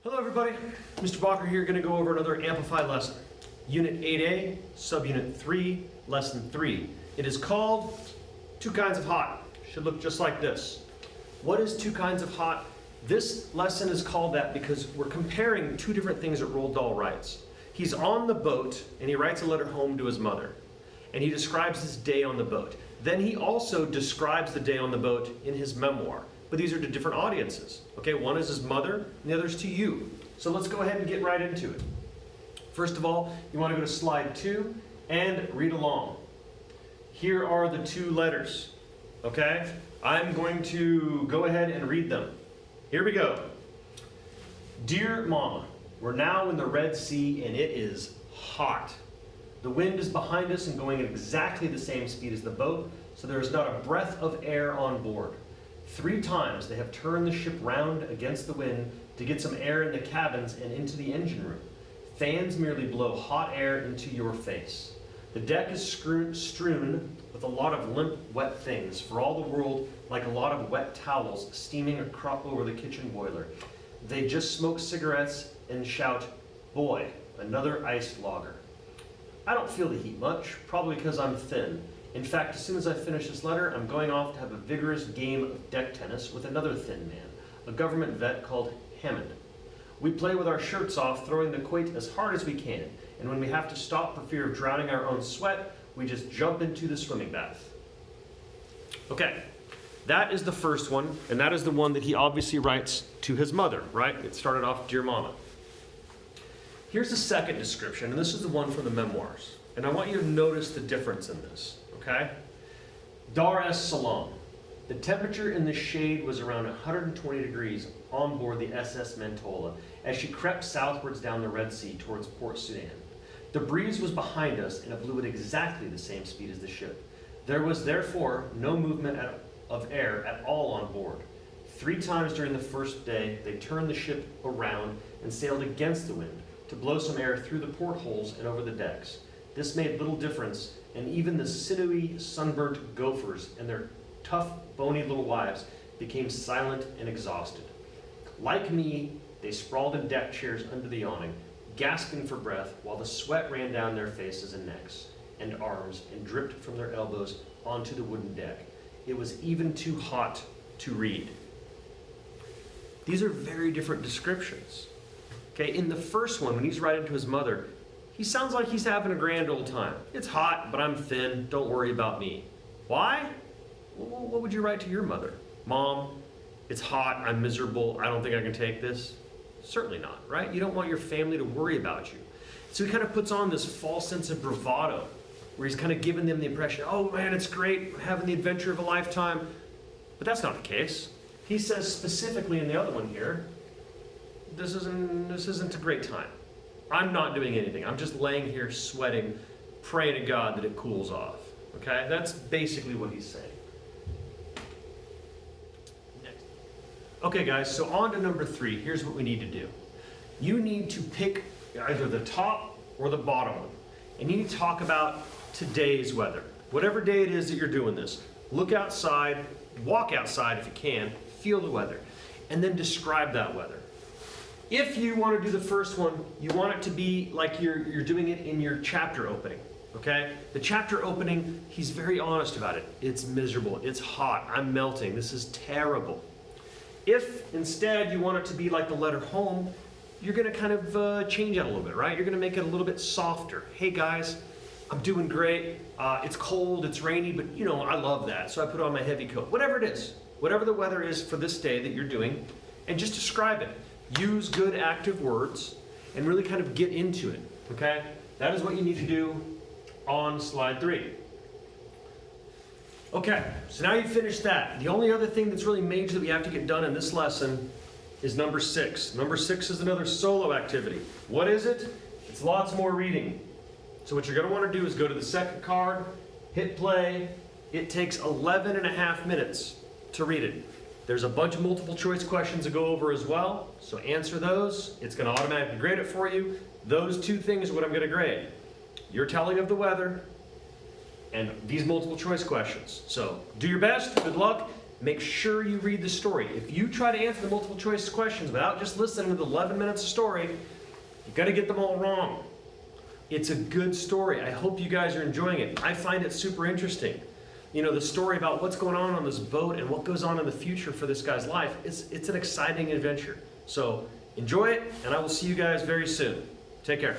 Hello everybody, Mr. Bacher here, going to go over another Amplify lesson. Unit 8A, Subunit 3, Lesson 3. It is called Two Kinds of Hot. Should look just like this. What is two kinds of hot? This lesson is called that because we're comparing two different things that Roald Dahl writes. He's on the boat and he writes a letter home to his mother. And he describes his day on the boat. Then he also describes the day on the boat in his memoir. But these are to different audiences. Okay, one is his mother, and the other is to you. So let's go ahead and get right into it. First of all, you want to go to slide 2 and read along. Here are the two letters. Okay, I'm going to go ahead and read them. Here we go. Dear Mama, we're now in the Red Sea and it is hot. The wind is behind us and going at exactly the same speed as the boat, so there is not a breath of air on board. 3 times they have turned the ship round against the wind to get some air in the cabins and into the engine room. Fans merely blow hot air into your face. The deck is strewn with a lot of limp, wet things, for all the world like a lot of wet towels steaming over the kitchen boiler. They just smoke cigarettes and shout, "Boy, another iced lager." I don't feel the heat much, probably because I'm thin. In fact, as soon as I finish this letter, I'm going off to have a vigorous game of deck tennis with another thin man, a government vet called Hammond. We play with our shirts off, throwing the quoit as hard as we can, and when we have to stop for fear of drowning our own sweat, we just jump into the swimming bath. Okay, that is the first one, and that is the one that he obviously writes to his mother, right? It started off, Dear Mama. Here's the second description, and this is the one from the memoirs. And I want you to notice the difference in this, okay? Dar es Salaam. The temperature in the shade was around 120 degrees on board the SS Mentola as she crept southwards down the Red Sea towards Port Sudan. The breeze was behind us and it blew at exactly the same speed as the ship. There was therefore no movement of air at all on board. 3 times during the first day, they turned the ship around and sailed against the wind to blow some air through the portholes and over the decks. This made little difference, and even the sinewy, sunburnt gophers and their tough, bony little wives became silent and exhausted. Like me, they sprawled in deck chairs under the awning, gasping for breath while the sweat ran down their faces and necks and arms and dripped from their elbows onto the wooden deck. It was even too hot to read. These are very different descriptions. Okay, in the first one, when he's writing to his mother, he sounds like he's having a grand old time. It's hot, but I'm thin. Don't worry about me. Why? Well, what would you write to your mother? Mom, it's hot. I'm miserable. I don't think I can take this. Certainly not, right? You don't want your family to worry about you. So he kind of puts on this false sense of bravado, where he's kind of giving them the impression, oh man, it's great, having the adventure of a lifetime. But that's not the case. He says specifically in the other one here, this isn't a great time. I'm not doing anything. I'm just laying here sweating, praying to God that it cools off. Okay? That's basically what he's saying. Next. Okay, guys, so on to number 3. Here's what we need to do. You need to pick either the top or the bottom one. And you need to talk about today's weather. Whatever day it is that you're doing this, look outside, walk outside if you can, feel the weather, and then describe that weather. If you want to do the first one, you want it to be like you're doing it in your chapter opening, okay? The chapter opening, he's very honest about it. It's miserable, it's hot, I'm melting, this is terrible. If instead you want it to be like the letter home, you're going to kind of change it a little bit, right? You're going to make it a little bit softer. Hey guys, I'm doing great. It's cold, it's rainy, but you know, I love that, so I put on my heavy coat. Whatever it is, whatever the weather is for this day that you're doing, and just describe it. Use good active words and really kind of get into it, okay? That is what you need to do on slide 3. Okay, so now you've finished that. The only other thing that's really major that we have to get done in this lesson is number 6. Number 6 is another solo activity. What is it? It's lots more reading. So what you're going to want to do is go to the second card, hit play. It takes 11 and a half minutes to read it. There's a bunch of multiple choice questions to go over as well, so answer those. It's going to automatically grade it for you. Those 2 things are what I'm going to grade. Your telling of the weather and these multiple choice questions. So do your best, good luck, make sure you read the story. If you try to answer the multiple choice questions without just listening to the 11 minutes of story, you're going to get them all wrong. It's a good story. I hope you guys are enjoying it. I find it super interesting. You know, the story about what's going on this boat and what goes on in the future for this guy's life, it's an exciting adventure. So enjoy it, and I will see you guys very soon. Take care.